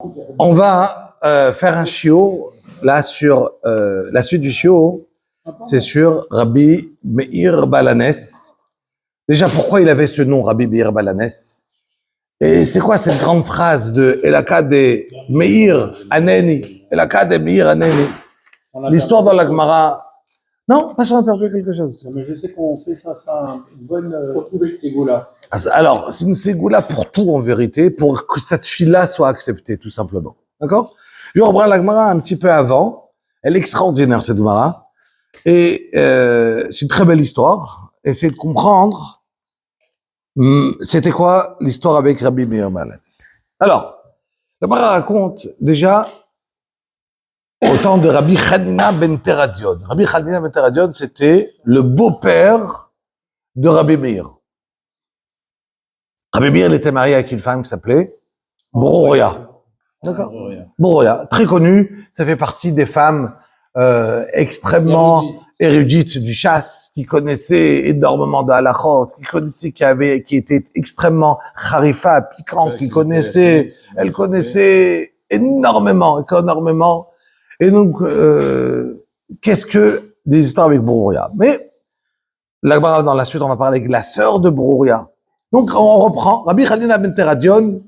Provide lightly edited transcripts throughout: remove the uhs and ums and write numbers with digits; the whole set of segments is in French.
On va faire un shiur là sur la suite du shiur, c'est sur Rabbi Meir Balanes. Déjà, pourquoi il avait ce nom, Rabbi Meir Balanes? Et c'est quoi cette grande phrase de Elaka de Meir Aneni? Elaka de Meir Aneni. L'histoire dans la Gemara. Non, parce qu'on a perdu quelque chose. Non, mais je sais qu'on fait ça une bonne retrouver de Ségoula. Alors, c'est une Ségoula pour tout en vérité, pour que cette fille-là soit acceptée, tout simplement. D'accord? Je reprends la Gemara un petit peu avant. Elle est extraordinaire, cette Gemara. Et c'est une très belle histoire. Essayez de comprendre. C'était quoi l'histoire avec Rabbi Meir Balanes? Alors, la Gemara raconte déjà au temps de Rabbi Hanina ben Teradion. Rabbi Hanina ben Teradion, c'était le beau-père de Rabbi Meir. Rabbi Meir, il était marié avec une femme qui s'appelait Boroya. D'accord? Boroya, très connue. Ça fait partie des femmes extrêmement érudites du chasse, qui connaissaient énormément de halachot, qui connaissaient, qui étaient extrêmement harifa, piquantes, elle connaissait énormément. Et donc, qu'est-ce que des histoires avec Boroya? Mais, là, dans la suite, on va parler avec la sœur de Boroya. Donc, on reprend. Rabbi Hanina ben Teradion,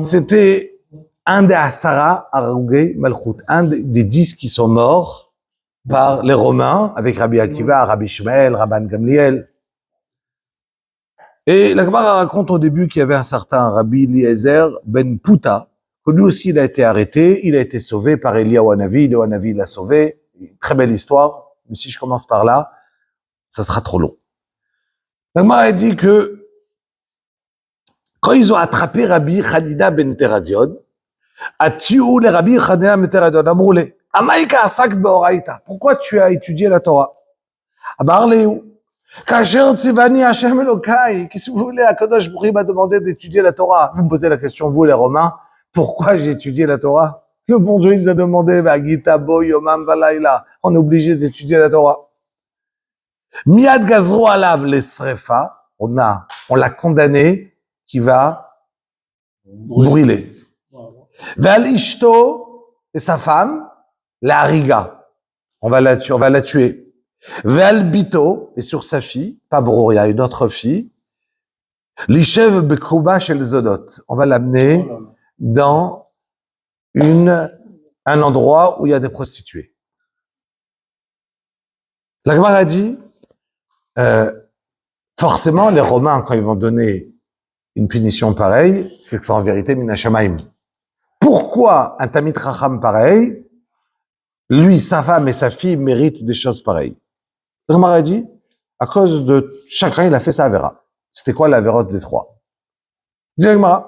c'était un des Asara Arugei Malchut, un des 10 qui sont morts par les Romains, avec Rabbi Akiva, Rabbi Shmuel, Rabban Gamliel. Et la Gemara raconte au début qu'il y avait un certain Rabbi Eliezer ben Pouta, que lui aussi il a été arrêté, il a été sauvé par Eliyahu Hanavi, Eliyahu Hanavi l'a sauvé. Très belle histoire, mais si je commence par là, ça sera trop long. La Gemara a dit que quand ils ont attrapé Rabbi Hanina ben Teradion, Atiou les Rabbi Hanina ben Teradion, Amroulé, Amaïka Asak Beoraïta, pourquoi tu as étudié la Torah? Abarléou, Kacher Tzivani Hashem Elokai, qu'est-ce que vous voulez? Akadosh Baruch Hu m'a demandé d'étudier la Torah. Vous me posez la question, vous les Romains, pourquoi j'ai étudié la Torah? Le bon Dieu, il nous a demandé, Gita Bo Yomam Valaila, on est obligé d'étudier la Torah. Miad Gazro Alav les Srefa, on l'a condamné, qui va brûler. Val Ishto et sa femme, la Hariga, on va la tuer. Val Bito et sur sa fille, pas Boroya, une autre fille, Lishev Bekouba chez les Zodot, on va l'amener dans un endroit où il y a des prostituées. La Gemara dit, forcément, les Romains, quand ils vont donner une punition pareille, c'est que c'est en vérité Minashamaim. Pourquoi un Tamid Chacham pareil, lui, sa femme et sa fille méritent des choses pareilles? La Gemara dit, à cause de chacun, il a fait sa Avera. C'était quoi l'Avera des trois? Dit la Gemara,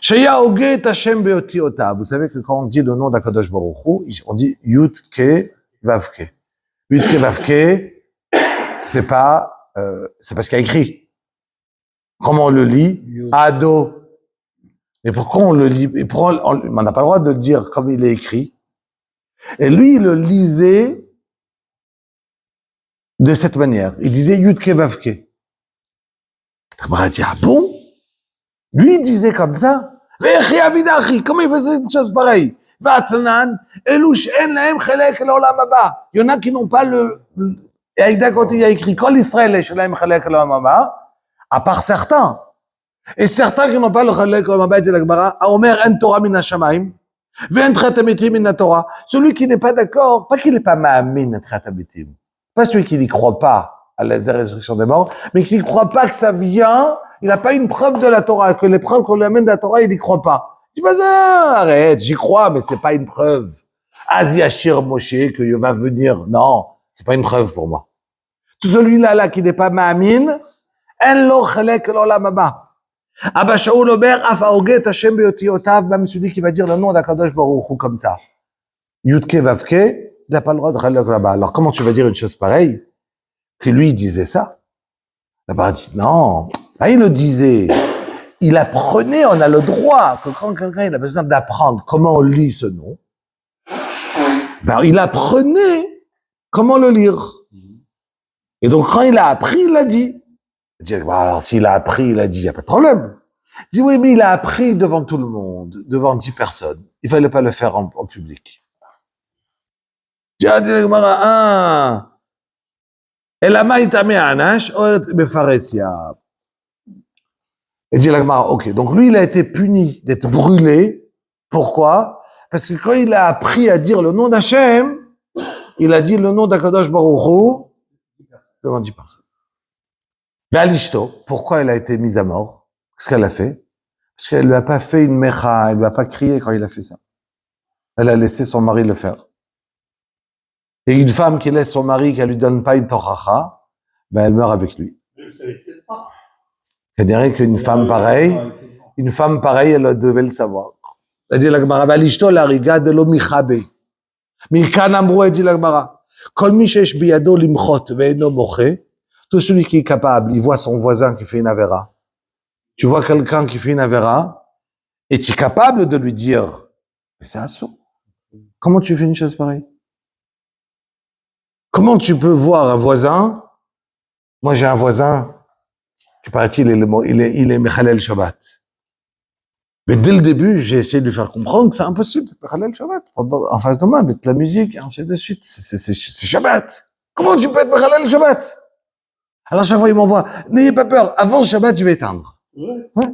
Sheya Oget Hashem Beoti Ota. Vous savez que quand on dit le nom d'Akadosh Baruch Hu, on dit Yud Ke Vavke. Yud Ke Vavke, c'est pas ce qu'il y a écrit. Comment on le lit? Ado. Et pourquoi on le lit? Et pourquoi on n'a pas le droit de le dire comme il est écrit? Et lui, il le lisait de cette manière. Il disait Yud Ke Vavke. On dit, ah bon? Lui, il disait comme ça. Comment il faisait une chose pareille? Il y en a qui n'ont pas et d'un côté, il y a écrit Kol Israël, à part certains. Et certains qui n'ont pas le Chalek Olam Haba, dit la Gemara, Omer en Torah min hashamayim, ve'en tchat hamitim min Torah. Celui qui n'est pas d'accord, pas qu'il n'est pas ma'amin tchat hamitim, pas celui qui n'y croit pas à la résurrection des morts, mais qui ne croit pas que ça vient, il n'a pas une preuve de la Torah, que les preuves qu'on lui amène de la Torah, il n'y croit pas. Il dit, arrête, j'y crois, mais c'est pas une preuve. Azi Ashir Moshe, que va venir. Non, c'est pas une preuve pour moi. Tout celui-là, qui n'est pas ma'amin, en lo chalek l'olam haba. Abba Shaul Omer, Af Aoget Hashem Beoti Otav, même celui qui va dire le nom d'Akadosh Baruch Hu comme ça. Yudke Vavke, il n'a pas le droit de chalek là-bas. Alors comment tu vas dire une chose pareille? Que lui, il disait ça? Là-bas, il dit, non, il le disait. Il apprenait, on a le droit, que quand quelqu'un il a besoin d'apprendre comment on lit ce nom, il apprenait comment le lire. Et donc, quand il a appris, il l'a dit. Il dit, alors, s'il a appris, il a dit, il n'y a pas de problème. Il dit, oui, mais il a appris devant tout le monde, devant 10 personnes. il fallait pas le faire en public. Dit la Gemara, Elama itame anash, oet befaresia. Et dit la Gemara, ok, donc lui, il a été puni d'être brûlé. Pourquoi? Parce que quand il a appris à dire le nom d'Hachem, il a dit le nom d'Akadosh Baruch Hu devant 10 personnes. Ve'alishto, pourquoi elle a été mise à mort? Qu'est-ce qu'elle a fait? Parce qu'elle lui a pas fait une mecha, elle lui a pas crié quand il a fait ça. Elle a laissé son mari le faire. Et une femme qui laisse son mari, qui lui donne pas une tochacha, ben elle meurt avec lui. Je ne savais peut-être pas. Je dirais qu'une femme pareille, elle devait le savoir. Elle dit la Gemara, Ve'alishto la riga de lo michabe. Mikan amrou, elle dit la Gemara, kol mi shesh biyado limchot ve'eno moche. Tout celui qui est capable, il voit son voisin qui fait une avéra. Tu vois quelqu'un qui fait une avéra, et tu es capable de lui dire, mais c'est assaut. Comment tu fais une chose pareille? Comment tu peux voir un voisin? Moi, j'ai un voisin, qui paraît-il, il est Mechalel Shabbat. Mais dès le début, j'ai essayé de lui faire comprendre que c'est impossible d'être Mechalel Shabbat. En face de moi, avec la musique, et ainsi de suite. C'est Shabbat. Comment tu peux être Mechalel Shabbat? Alors chaque fois, il m'envoie, n'ayez pas peur, avant Shabbat, je vais éteindre. Ouais.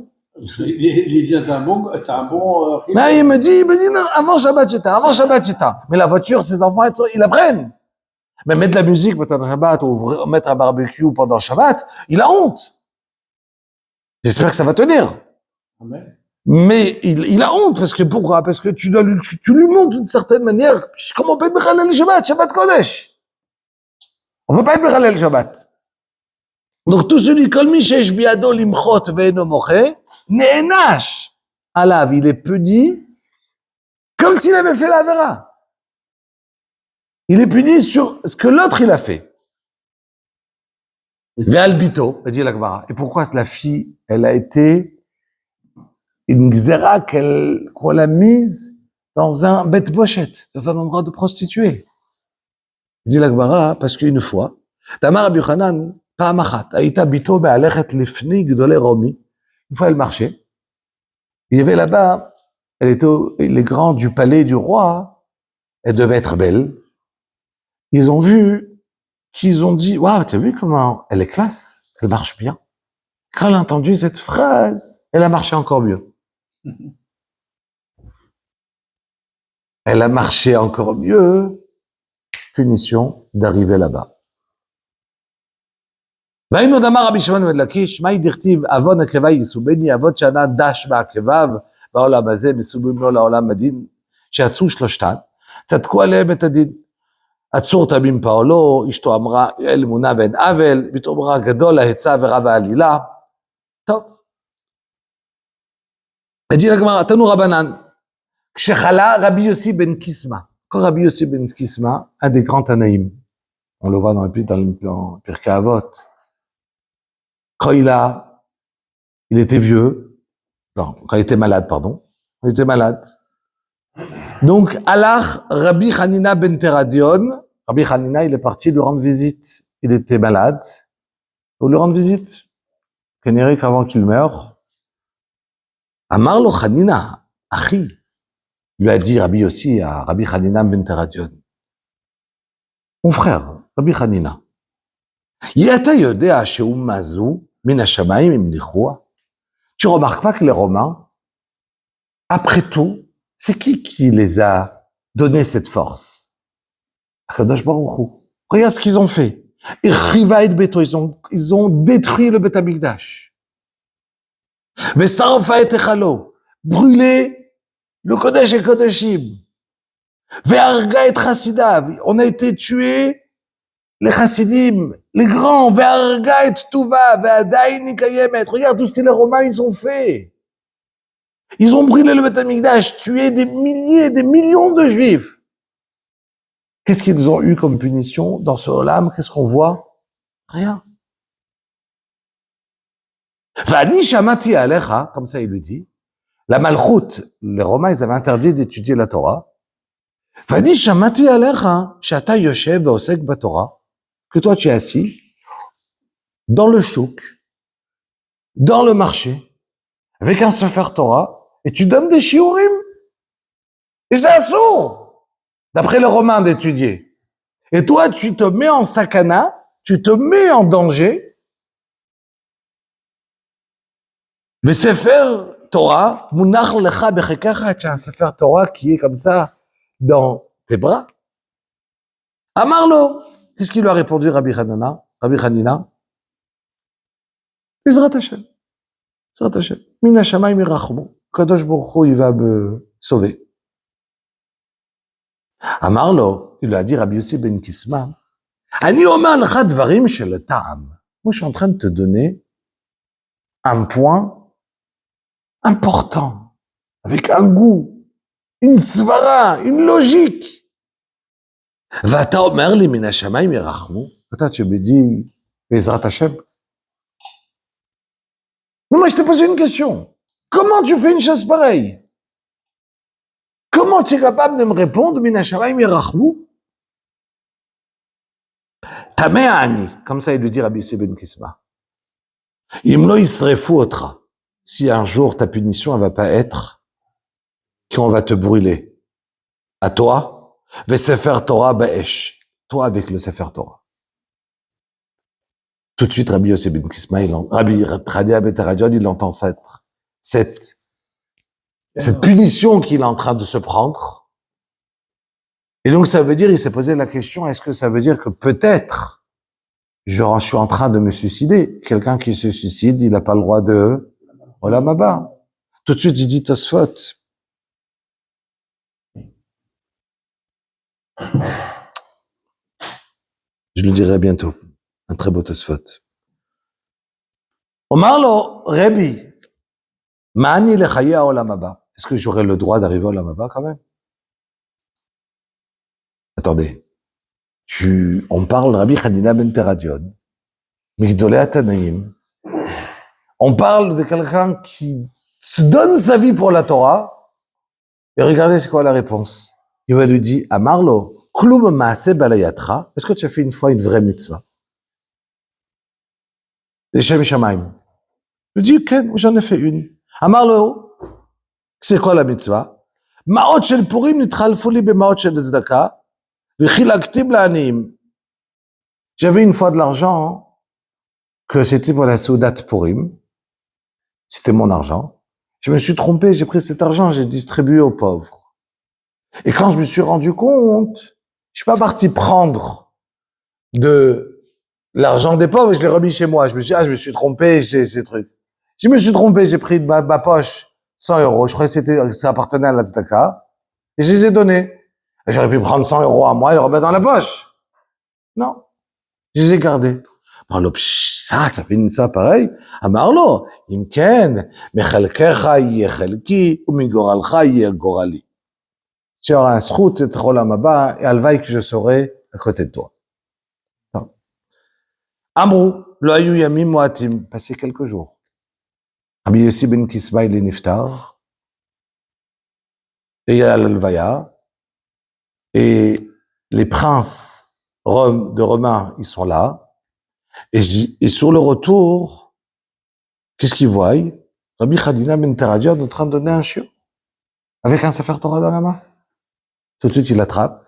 C'est un bon Mais il me dit, non, avant Shabbat, j'éteins. Mais la voiture, ses enfants, ils la prennent. Mais mettre de la musique pendant Shabbat ou mettre un barbecue pendant Shabbat, il a honte. J'espère que ça va tenir. Amen. Mais il a honte, parce que pourquoi? Parce que tu lui montres d'une certaine manière, comment on peut être Mechalel Shabbat, Shabbat Kodesh? On peut pas être Mechalel Shabbat. Donc tout celui kol mi shesh biado limchot ve'eno moche, ne'enash alav, il est puni comme s'il avait fait la vera. Il est puni sur ce que l'autre il a fait. Ve'albito, dit la Gemara. Et pourquoi la fille, elle a été une xéra qu'on l'a mise dans un bête pochette, dans un endroit de prostituée. Dit la Gemara, parce qu'une fois, Tamar Rabbi Yochanan, פעם אחת, הייתה ביתו מהלכת לפני גדולי רומי, une fois elle marchait, il y avait là-bas, elle était les grands du palais du roi, elle devait être belle, ils ont vu, qu'ils ont dit, waouh, tu as vu comment elle est classe, elle marche bien. Quand elle a entendu cette phrase, elle a marché encore mieux. Elle a marché encore mieux, punition d'arriver là-bas. והיינו דמה רבי שמעון בן לקיש, מהי דכתיב אבון עקבי יסובני, אבות שענה דש בעקביו בעולם הזה, מסובים לו לעולם הדין, שיצאו שלושתן, צדקו עליהם את הדין. עצור תמים פעולו, אשתו אמרה אל אמונה ואין עוול, בתאמרה גדול ההיצע ורב העלילה. טוב. הדין הגמרא, תנו רבנן, כשחלה רבי יוסי בן קיסמא, כל רבי יוסי בן קיסמא, un des grands Tanaïm, on le voit dans le Pirkei Avot. Quand il était vieux, non, quand il était malade, pardon, il était malade. Donc, Alach Rabbi Hanina ben Teradion, Rabbi Hanina, il est parti lui rendre visite. Il était malade, pour lui rendre visite. Kénérique avant qu'il meure. Amar lo Hanina, Achi, lui a dit Rabbi aussi à Rabbi Hanina ben Teradion. Mon frère, Rabbi Hanina, Yata yodea she'umazu, tu remarques pas que les Romains, après tout, c'est qui les a donné cette force? Akadosh Baruch Hu. Regarde ce qu'ils ont fait. Ils ont détruit le Beth Amikdash. Vesarfa et Echalo, brûlé le Kodesh et Kodeshim. Ve'arga et Chassidav, on a été tués. Les chassidim, les grands, ve'arga et tuva, ve'adayin nikayemet. Regarde tout ce que les Romains, ils ont fait. Ils ont brûlé le Beth Amikdash, tué des milliers, des millions de Juifs. Qu'est-ce qu'ils ont eu comme punition dans ce olam? Qu'est-ce qu'on voit? Rien. Va'ani shamati alecha, comme ça il lui dit, la malchut, les Romains, ils avaient interdit d'étudier la Torah. Va'ani shamati alecha, shata yoshev ve'osek b'Torah, que toi tu es assis dans le chouk, dans le marché, avec un Sefer Torah, et tu donnes des shiurim. Et c'est assourd, d'après le roman d'étudier. Et toi, tu te mets en sakana, tu te mets en danger. Le Sefer Torah, Munach Lecha Bechekacha, tu as un Sefer Torah qui est comme ça, dans tes bras. Amarlo, qu'est-ce qu'il lui a répondu Rabbi Hanina? Bezrat Hashem. Bezrat Hashem. Mina Shamayim Irachmu. Kadosh Baruch Hu, il va me sauver. Amarlo, il lui a dit Rabbi Yossi ben Kisma, Ani Omer Lecha Dvarim Shel Ta'am. Moi, je suis en train de te donner un point important, avec un goût, une svara, une logique. Vata Omer li Mina Shamayim Irachmu. Attends, tu me dis Bezrat Hashem. Mais moi, je t'ai posé une question. Comment tu fais une chose pareille? Comment tu es capable de me répondre, Mina Shamayim Yerachmu? Tameh Ani, comme ça il lui dit Rabbi Yossi ben Kisma. Imlo Yisrefu Otra. Si un jour ta punition, elle va pas être qu'on va te brûler. À toi, Ve Sefer Torah Ba'esh. Toi avec le Sefer Torah. Tout de suite, Rabbi Yossi ben Kisma, Rabbi Chadia ben Teradion, il entend cette punition qu'il est en train de se prendre. Et donc, ça veut dire, il s'est posé la question, est-ce que ça veut dire que peut-être, je suis en train de me suicider? Quelqu'un qui se suicide, il n'a pas le droit de Olam Haba. Tout de suite, il dit Tosfot. Je le dirai bientôt. Un très beau Tosfot. Omarlo, Rabbi, Ma'ani lechaya Olam Haba. Est-ce que j'aurais le droit d'arriver au Olam Haba quand même? Attendez. On parle de Rabbi Hanina ben Teradion, Migdolei Atanaïm. On parle de quelqu'un qui se donne sa vie pour la Torah. Et regardez c'est quoi la réponse. Il va lui dire, Amarlo, Klum Maaseh Balayatra. Est-ce que tu as fait une fois une vraie mitzvah? Leshem Shamayim. Je dis, Ken, j'en ai fait une. Amarlo, c'est quoi la mitzvah? Ma'ot shel Purim nitchalfu li b'ma'ot shel tzedaka, v'chilaktim la'aniyim. J'avais une fois de l'argent, que c'était pour la Soudat Purim. C'était mon argent. Je me suis trompé, j'ai pris cet argent, j'ai distribué aux pauvres. Et quand je me suis rendu compte, je suis pas parti prendre de l'argent des pauvres et je l'ai remis chez moi. Je me suis trompé, j'ai ces trucs. Je me suis trompé, j'ai pris de ma poche 100 euros. Je croyais que ça appartenait à la tzedaka. Et je les ai donnés. Et j'aurais pu prendre 100 euros à moi et les remettre dans la poche. Non. Je les ai gardés. Par le ça fait une ça pareil. Amarlo, imken, mechalkecha yeh chelki, ou migoralcha yeh gorali. Tu auras un srout et trolam haba, et alvaï que je serai à côté de toi. Amrou, lo ayu yamim moatim, passé quelques jours. Rabbi Yossi ben Kisma, il est niftar, et il y a l'alvaya, et les princes de Romains, ils sont là, et sur le retour, qu'est-ce qu'ils voient? Rabbi Hanina ben Teradion est en train de donner un chiot, avec un Sefer Torah dans la main. Tout de suite, il l'attrape.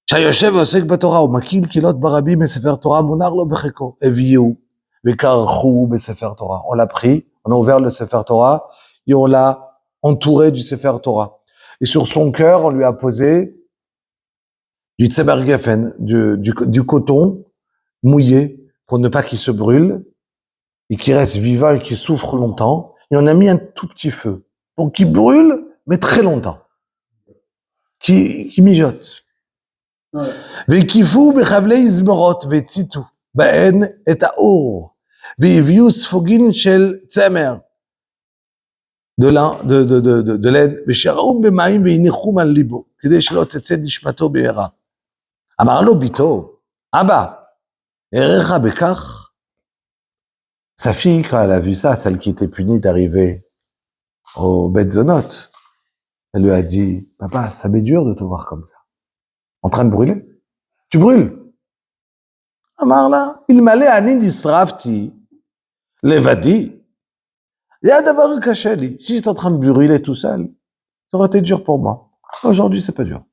Shayoshev osek b'Torah, umakil kilot barabi beSefer Torah, munar lo becheko, eviu, vekarchu beSefer Torah. On l'a pris, on a ouvert le Sefer Torah, et on l'a entouré du Sefer Torah. Et sur son cœur, on lui a posé du tseber geffen, du coton mouillé, pour ne pas qu'il se brûle, et qu'il reste vivant et qu'il souffre longtemps. Et on a mis un tout petit feu, pour qu'il brûle, mais très longtemps. Qui mijote. וקיפו בחבלי זמרות והציתו בהן את האור והביאו ספוגין של צמר de laine ושראום במים והניחום על ליבו כדי שלא תצא נשמתו בהרה. אמר לו ביתו, אבא, ערך בכך? Sa fille, quand elle a vu ça, celle qui était punie d'arriver au Beth Zonot, elle lui a dit, papa, ça m'est dur de te voir comme ça. En train de brûler. Tu brûles. Amar là, il m'allait à Nidisrafti, Levadi. Il y a d'abord un cachet. Si j'étais en train de brûler tout seul, Ça aurait été dur pour moi. Aujourd'hui, c'est pas dur.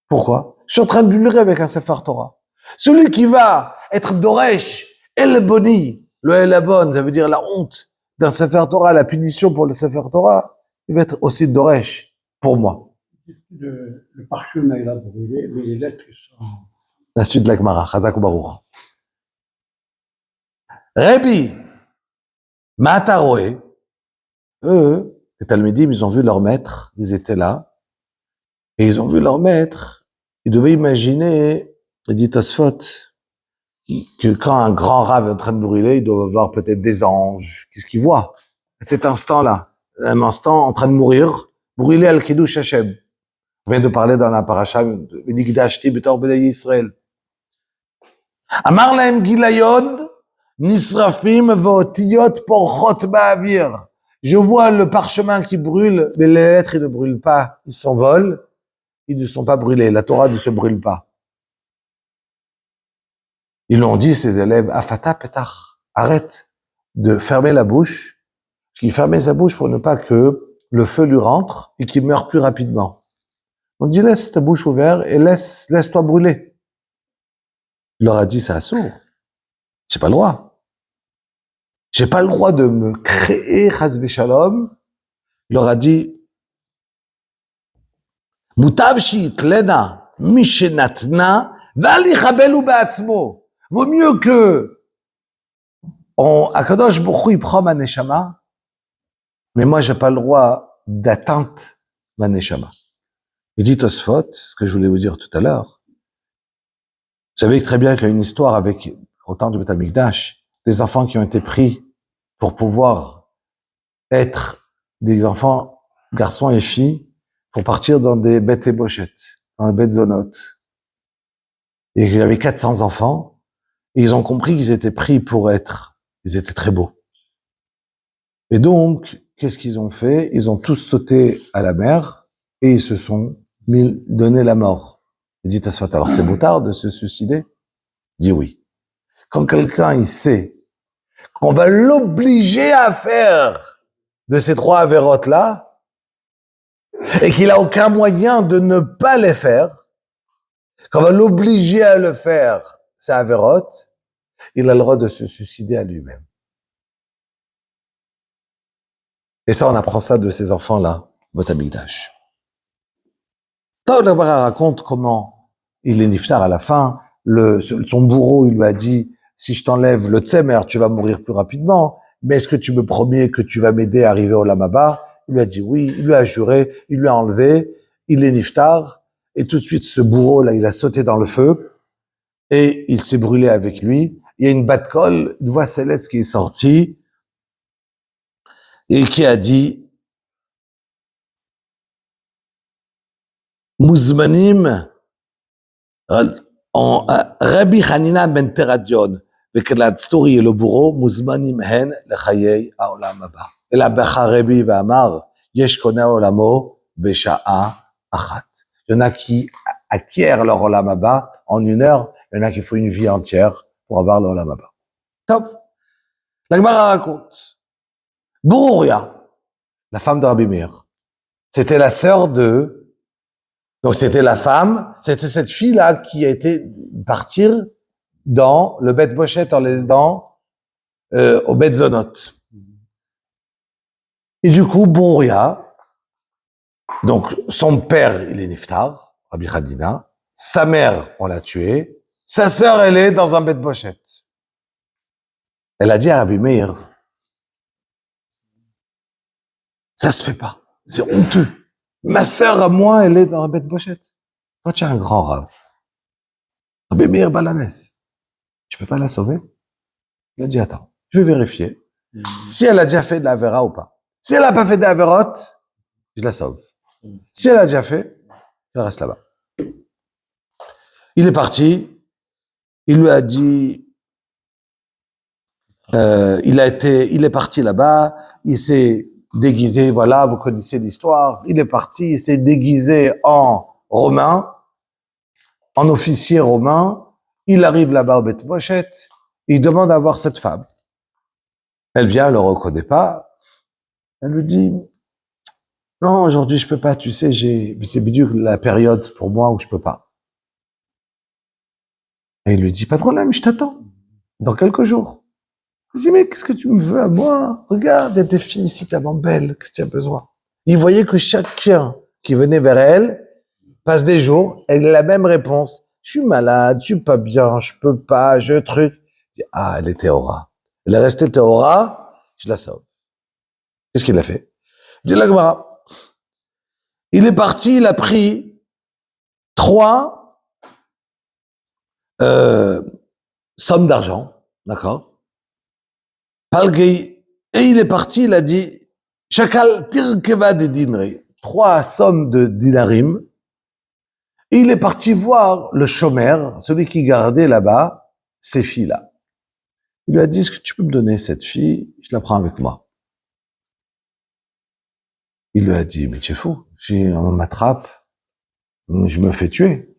Pourquoi? Je suis en train de lire avec un Sefer Torah. Celui qui va être Doresh, El Boni, le El Abon, ça veut dire la honte d'un Sefer Torah, la punition pour le Sefer Torah, il va être aussi Doresh pour moi. Le parchemin, il a brûlé, mais les lettres sont... La suite de la Gemara, Chazak ou Baruch. Rabbi, Mataroé, eux, les Talmudim, ils ont vu leur maître, ils étaient là, et ils ont vu leur maître, ils devaient imaginer, il dit Tosfot, que quand un grand rave est en train de brûler, il doit avoir peut-être des anges. Qu'est-ce qu'il voit? À cet instant-là, un instant en train de mourir, brûler al-Kiddush Hashem. On vient de parler dans la paracha, V'nigdashti b'tor b'nei Yisrael. Amar lahem gilayod, nisrafim v'otiyot porchot ba'avir. Je vois le parchemin qui brûle, mais les lettres, ils ne brûlent pas, ils s'envolent, ils ne sont pas brûlés. La Torah ne se brûle pas. Ils l'ont dit, ces élèves, Afata petach, arrête de fermer la bouche. Il fermait sa bouche pour ne pas que le feu lui rentre et qu'il meure plus rapidement. On dit, laisse ta bouche ouverte et laisse-toi brûler. Il leur a dit, c'est assourd. J'ai pas le droit. J'ai pas le droit de me créer, chas v'shalom. Il leur a dit, mutav shi'itlena, mishenatna, vali chabelu ba'atzmo. Vaut mieux que Akadosh Baruch Hu, il prend ma neshama, mais moi, j'ai pas le droit d'atteindre ma neshama. Il dit Tosfot, ce que je voulais vous dire tout à l'heure. Vous savez très bien qu'il y a une histoire avec, au temps du Beth Amikdash, des enfants qui ont été pris pour pouvoir être des enfants, garçons et filles, pour partir dans des bêtes ébauchettes, dans des bêtes zonotes. Et il y avait 400 enfants, et ils ont compris qu'ils étaient pris pour être, ils étaient très beaux. Et donc, qu'est-ce qu'ils ont fait? Ils ont tous sauté à la mer, et ils se sont donné la mort. Il dit Tosfot, alors c'est moutard de se suicider? Il dit oui. Quand quelqu'un, il sait qu'on va l'obliger à faire de ces 3 avérotes-là, et qu'il a aucun moyen de ne pas les faire, qu'on va l'obliger à le faire, ces avérotes, il a le droit de se suicider à lui-même. Et ça, on apprend ça de ces enfants-là, Beth Amikdash. Taoud Labara raconte comment il est niftar à la fin, son bourreau, il lui a dit, si je t'enlève le tsemer, tu vas mourir plus rapidement, mais est-ce que tu me promets que tu vas m'aider à arriver au Lamaba? Il lui a dit oui, il lui a juré, il lui a enlevé, il est niftar, et tout de suite, ce bourreau-là, il a sauté dans le feu, et il s'est brûlé avec lui. Il y a une bat-kol, une voix céleste qui est sortie, et qui a dit, Muzmanim, Rabbi Hanina ben Teradion, וכלת סטורי אלו בורו, מוזמנים הן לחיי העולם הבא. אלא בכה רבי ואמר, יש קונה עולמו בשעה אחת. Il y en a qui acquièrent leur olam haba en 1 heure, il y en a qui font une vie entière pour avoir leur olam haba. Top. La Gemara raconte, Borouria, la femme de Rabbi Meir, c'était la sœur de, donc c'était la femme, c'était cette fille-là qui a été partir dans le Beth Bochet, au Beth Zonot. Et du coup, Borouria, donc son père, il est niftar, Rabbi Khadina, sa mère, on l'a tuée, sa sœur, elle est dans un Beth Bochet. Elle a dit à Rabbi Meir, ça se fait pas, c'est honteux. Ma sœur à moi, elle est dans un Beth Bochet. Toi, tu es un grand rave. Rabbi Meir Balanès. Tu peux pas la sauver? Il a dit, attends, je vais vérifier si elle a déjà fait de la vera ou pas. Si elle a pas fait de la verotte, je la sauve. Si elle a déjà fait, elle reste là-bas. Il est parti, il lui a dit, il est parti là-bas, il s'est déguisé, voilà, vous connaissez l'histoire, il est parti, il s'est déguisé en romain, en officier romain, il arrive là-bas au Beth Bochet, il demande à voir cette femme. Elle vient, elle le reconnaît pas, elle lui dit, Non, aujourd'hui, je peux pas, tu sais, c'est bidou la période pour moi où je peux pas. Et il lui dit, pas de problème, je t'attends. Dans quelques jours. Je dis, mais qu'est-ce que tu me veux à moi? Regarde, il y a des filles ici tellement belles, qu'est-ce que tu as besoin? Il voyait que chacun qui venait vers elle passe des jours et la même réponse. Je suis malade, je suis pas bien, je peux pas, je truc. Je dis, ah, elle est Théora. Elle est restée Théora, je la sauve. Qu'est-ce qu'il a fait? Dit la Gemara. Il est parti, il a pris 3 sommes d'argent, d'accord? Palgei, et il est parti, il a dit, Chakal tirkeva de dinri, 3 sommes de dinarim. Et il est parti voir le chômeur, celui qui gardait là-bas, ces filles-là. Il lui a dit, est-ce que tu peux me donner cette fille? Je la prends avec moi. Il lui a dit, mais tu es fou. Si on m'attrape, je me fais tuer.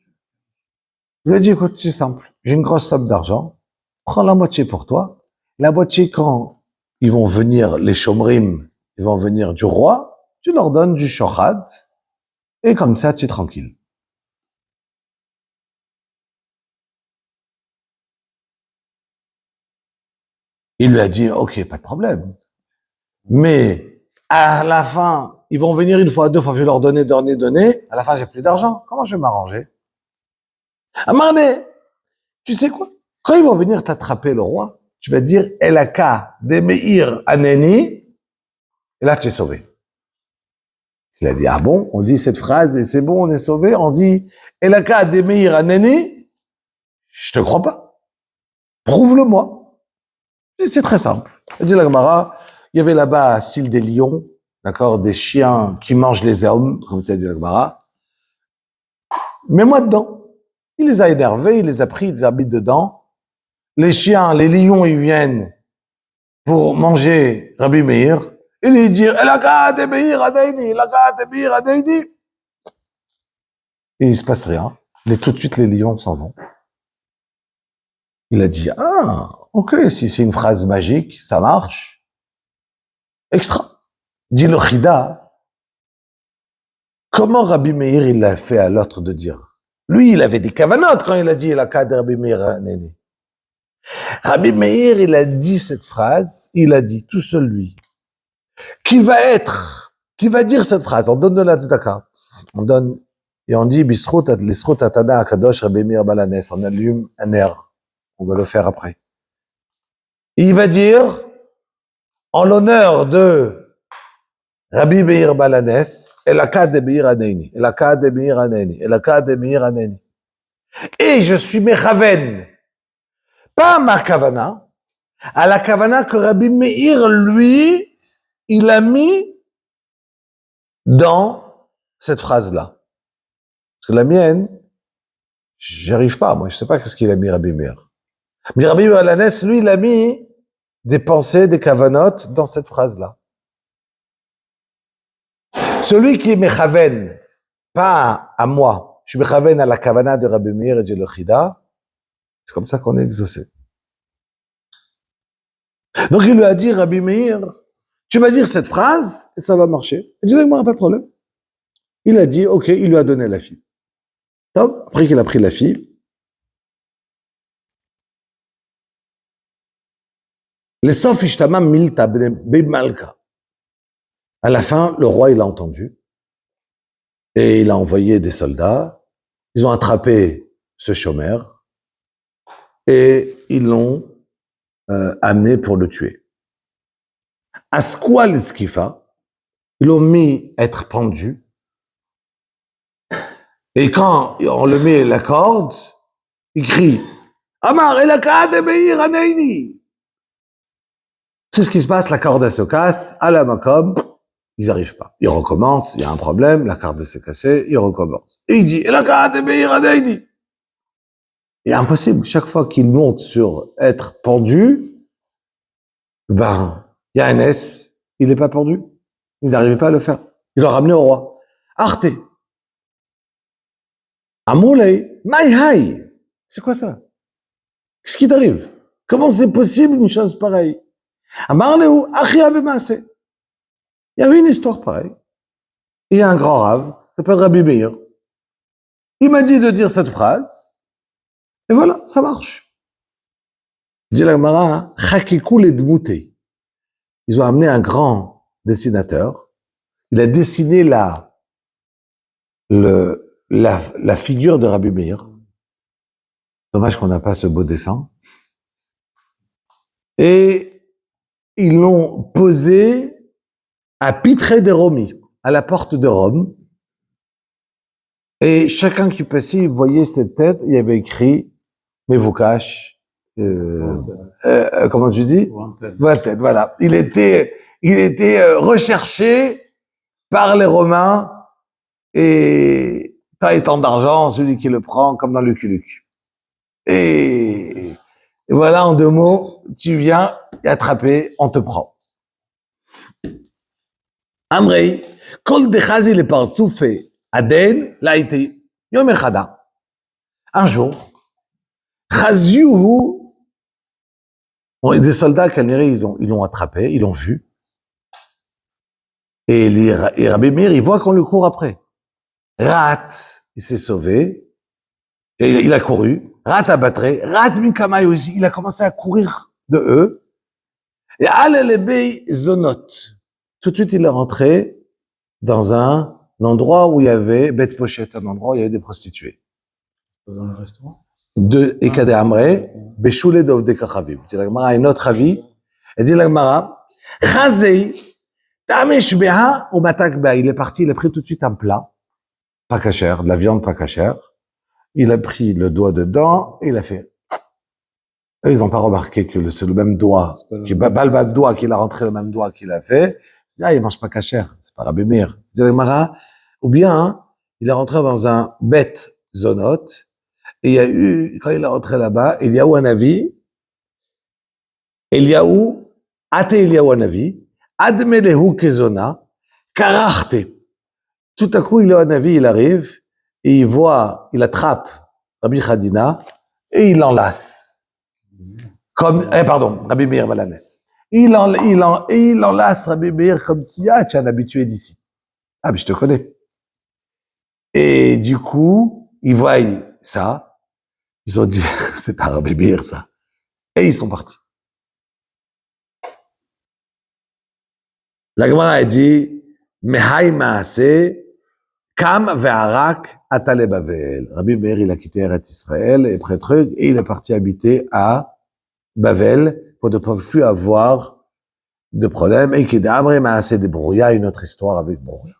Il lui a dit, écoute, c'est simple. J'ai une grosse somme d'argent. Prends la moitié pour toi. La moitié, quand ils vont venir, les chomrim, ils vont venir du roi, tu leur donnes du shochad. Et comme ça, tu es tranquille. Il lui a dit, ok, pas de problème. Mais, à la fin, ils vont venir une fois, 2 fois, je vais leur donner. À la fin, j'ai plus d'argent. Comment je vais m'arranger? Amarné, tu sais quoi? Quand ils vont venir t'attraper le roi, tu vas dire, Elaka de Meir Aneni, et là, tu es sauvé. Il a dit, ah bon? On dit cette phrase et c'est bon, on est sauvé. On dit, Elaka de Meir Aneni, je te crois pas. Prouve-le-moi. C'est très simple. Il dit la Gemara, il y avait là-bas, style des lions, d'accord, des chiens qui mangent les hommes, comme ça dit la Gemara. Mets-moi dedans. Il les a énervés, il les a pris, il les a mis dedans. Les chiens, les lions, ils viennent pour manger Rabbi Meir. Et lui dire, Elaka de Meir Adaini, Elaka de Meir Adaini. Et il se passe rien. Tout de suite, les lions s'en vont. Il a dit, ah, ok, si c'est une phrase magique, ça marche. Extra. Dit le Chida, comment Rabbi Meir, il l'a fait à l'autre de dire? Lui, il avait des cavanotes quand il a dit, Elaka de Rabbi Meir Adaini. Rabbi Meir, il a dit cette phrase, il a dit, tout seul lui, qui va dire cette phrase, on donne de la tzedaka, on donne, et on dit, Bisrut atada akadosh Rabbi Meir balanes, on allume un air, on va le faire après. Et il va dire, en l'honneur de Rabbi Meir balanes, Elaka de Meir Aneini, Elaka de Meir Aneini, Elaka de Meir Aneini. Et je suis Mechaven, pas ma kavana, à la kavana que Rabbi Meir, lui, il a mis dans cette phrase-là. Parce que la mienne, j'y arrive pas, moi, je sais pas qu'est-ce qu'il a mis Rabbi Meir. Mais Rabbi Meir Alanès, lui, il a mis des pensées, des kavanotes dans cette phrase-là. Celui qui est mechaven, pas à moi, je suis mechaven à la kavana de Rabbi Meir et de l'Echida, c'est comme ça qu'on est exaucé. Donc il lui a dit, Rabbi Meir, tu vas dire cette phrase et ça va marcher. Il dit, moi, pas de problème. Il a dit, ok, il lui a donné la fille. Top, après qu'il a pris la fille, les sof ishtamam milta b'malka. À la fin, le roi, il a entendu et il a envoyé des soldats. Ils ont attrapé ce chômeur et ils l'ont amené pour le tuer. À squal skifa, ils l'ont mis être pendu. Et quand on le met la corde, il crie Amar elaka de Meir Aneini. C'est ce qui se passe, la corde elle se casse, à la makom, ils n'arrivent pas. Ils recommencent, il y a un problème, la corde s'est cassée, ils recommencent. Et il dit elaka de Meir Aneini. Et impossible, chaque fois qu'il monte sur être pendu, ben, il y a un S, il n'est pas pendu. Il n'arrivait pas à le faire. Il l'a ramené au roi. Arte. Amoulay, Maïhaï. C'est quoi ça? Qu'est-ce qui t'arrive? Comment c'est possible une chose pareille? Amarleu, Achia Vemaase. Il y avait une histoire pareille. il y a un grand rave, qui s'appelle Rabbi Meir. Il m'a dit de dire cette phrase, et voilà, ça marche. Dit la Gemara, Chakikou les Dmouté. Ils ont amené un grand dessinateur. Il a dessiné la figure de Rabbi Meir. Dommage qu'on n'a pas ce beau dessin. Et ils l'ont posé à Pitre de Romi, à la porte de Rome. Et chacun qui passait, il voyait cette tête, il y avait écrit Mevoukash, comment tu dis? Tête, voilà. Il était recherché par les Romains et tant et tant d'argent, celui qui le prend, comme dans Lucky Luke. Et voilà, en 2 mots, tu viens attraper, on te prend. Amrei, kol dechazi le partsoufe aden, l'a été yom echada. Un jour, chaziuhu, bon, des soldats canérés, ils l'ont attrapé, ils l'ont vu. Et Rabbi Meir, il voit qu'on le court après. Rat, il s'est sauvé, et il a couru. Rat a battré, Rat mikamay aussi, il a commencé à courir de eux. Et al-lebei zonot. Tout de suite, il est rentré dans un endroit où il y avait Bet Pochette, un endroit où il y avait des prostituées. Dans le restaurant? De Ekade Amre, Beshoule Dovde Kachavim. Dit la Gemara, un autre avis. Elle dit la Gemara, Chazei, Tamesh Beha, ou Matak Beha. Il est parti, il a pris tout de suite un plat, pas cachère, de la viande pas cachère. Il a pris le doigt dedans, et il a fait. Eux, ils n'ont pas remarqué que c'est le même doigt, pas le même doigt qu'il a rentré, le même doigt qu'il a fait. Ah, il mange pas cachère, c'est pas Rabbi Meir. Dit la Gemara, ou bien, il est rentré dans un bête zonot, et il y a eu, quand il est rentré là-bas, il y a eu un avis, Eliaou, Ate Eliaou un avis, Admelehu Kezona, Kararte. Tout à coup, il a un avis, il arrive, et il voit, il attrape Rabbi Khadina, et il l'enlace. Comme, Rabbi Meir Balanès. Il enlace Rabbi Meir comme si, tu es un habitué d'ici. Ah, mais je te connais. Et du coup, ils voient ça, ils ont dit, c'est pas Rabbi Meir, ça. Et ils sont partis. La Gemara a dit, Mehai Maase, Kam ve'arak atale Bavel. Rabbi Meir, il a quitté Eretz Israël et Prétrug, et il est parti habiter à Bavel pour ne plus avoir de problème. Et qui d'Amre Maase de Brouya, une autre histoire avec Brouya.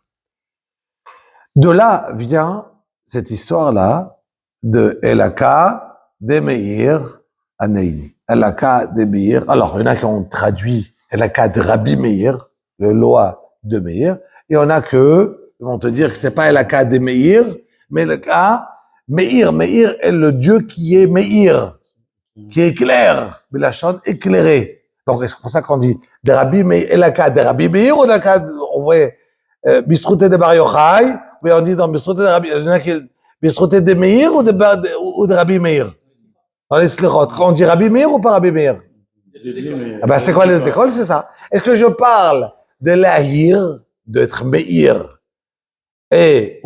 De là vient cette histoire-là de Elaka de Meir à Neini. Elaka de Meir. Alors, il y en a qui ont traduit Elaka de Rabbi Meir, le loi de Meir, et on a que, ils vont te dire que c'est pas Elaka de Meir, mais Elaka, Meir est le Dieu qui est Meir, qui éclaire, Bilachon, éclairé. Donc, c'est pour ça qu'on dit de Rabbi Meir, Elaka de Rabbi Meir, ou Elaka, on voit, Bistroute de Bar Yochai, mais on dit dans Bistroute de Rabbi, il y en a qui, Bistroute de Meir ou de Rabbi Meir? Dans les sclérotes, quand on dit Rabbi Meir ou pas Rabbi Meir? Ah ben, c'est quoi les écoles, c'est ça. Est-ce que je parle de l'ahir, d'être Meir, et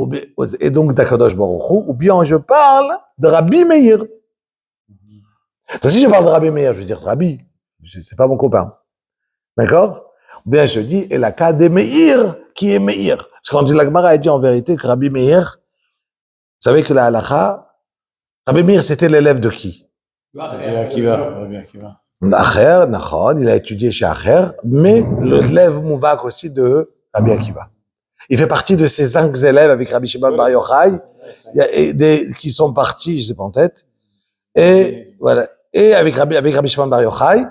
donc d'Akadosh Baruch Hu, ou bien je parle de Rabbi Meir? Donc si je parle de Rabbi Meir, je veux dire Rabbi, c'est pas mon copain. D'accord? Ou bien je dis, et la cas de Meir, qui est Meir. Parce qu'on dit, la Gemara a dit en vérité que Rabbi Meir, vous savez que la halakha, Rabbi Meir, c'était l'élève de qui? Rabbi Akiva. Acher, Nachon, il a étudié chez Acher, mais l'élève mouvak aussi de Rabbi Akiva. Il fait partie de ces 5 élèves avec Rabbi Shimon Bar Yochai, il y a des qui sont partis, je sais pas en tête, et voilà, et avec Rabbi Shimon Bar Yochai,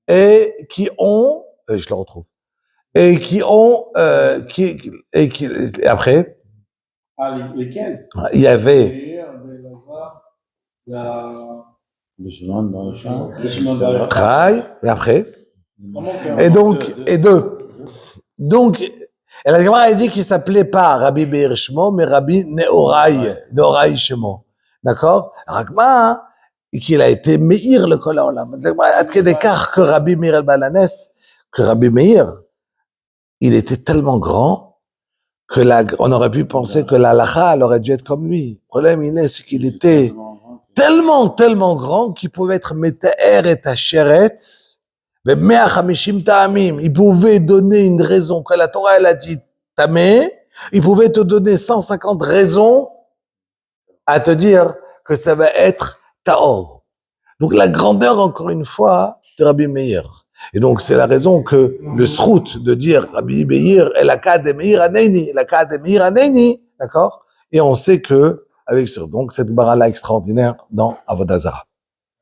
et qui ont, je le retrouve, et qui ont, et après, Lesquels? il y avait Chai, et après, et donc, et la Gemara a dit qu'il s'appelait pas Rabbi Meir Shmo, mais Rabbi Neorai Shmo. D'accord? Rakma, qu'il a été Meir le Kol HaOlam. À quel écart que Rabbi Meir el Balanès, que Rabbi Meir, il était tellement grand on aurait pu penser que la halakha, elle aurait dû être comme lui. Le problème, c'est qu'il était tellement grand qu'il pouvait être meta'er et tacheretz, mais 150 ta'amim. Il pouvait donner une raison que la Torah, elle a dit tamé. Il pouvait te donner 150 raisons à te dire que ça va être taor. Donc la grandeur, encore une fois, de Rabbi Meir. Et donc c'est la raison que le srout de dire Rabbi Meir est la ka de Meir Haneini, la ka de Meir Haneini, d'accord? Et on sait que avec donc cette bara-là extraordinaire dans Avodah Zarah.